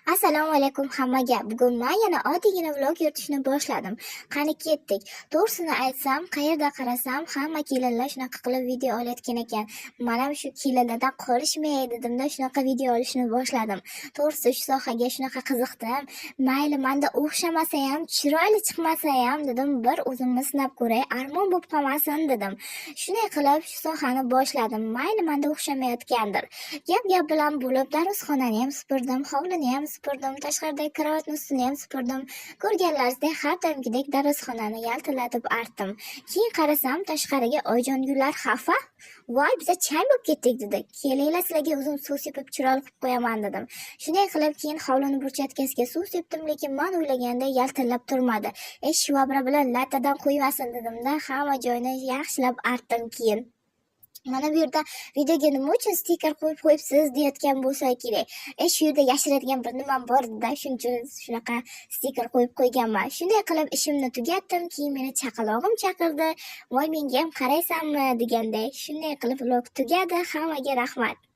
Assalomu alaykum hammaga. Bugun men yana oddiygina vlog yuritishni boshladim. Qani ketdik. To'g'risini aytsam, qayerda qarasam hamma kelinlar shunaqa qilib video olayotgan ekan. Men ham shu kelinlardan qolishmay dedimda shunaqa video olishni boshladim. To'g'risi shu sohaga shunaqa qiziqdim. Mayli menda o'xshamasa ham, chiroyli chiqmasa ham dedim, bir o'zimni sinab ko'ray, armon bo'lib qolmasin dedim. Shunday qilib shu sohani boshladim. Mayli menda o'xshamayotgandir. Gap bilan bo'lib darusxonani ham supurdim, hovlini ham supurdim, tashqaridagi karavotni ustini ham supurdim. Ko'rganlaringizdek har doimgidek darusxonani yaltilatib artdim. Keyin qarasam, tashqariga Oyjongullar xafa. Voy, biza chang bo'lib ketdik dedi. Kelinglar sizlarga o'zim suv sepib chiroyli qilib qo'yaman dedim. Shunday qilib keyin hovlini burchatkasiga suv sepdim, lekin men o'ylaganday yaltillab turmadi. Shvabra bilan lattadan qo'ymasin dedimda, hamma joyini yaxshilab artdim keyin. Mana bu yerda videoga nima uchun stiker qo'yib qo'yibsiz deyotgan bo'lsa kerak. Shu yerda yashiradigan bir nimam bor edi, shuning uchun shunaqa stiker qo'yib qo'yganman. Shunday qilib ishimni tugatdim, keyin meni chaqalog'im chaqirdi. "Voy, menga ham qaraysanmi?" deganday. Shunday qilib vlog tugadi. Hammaga rahmat.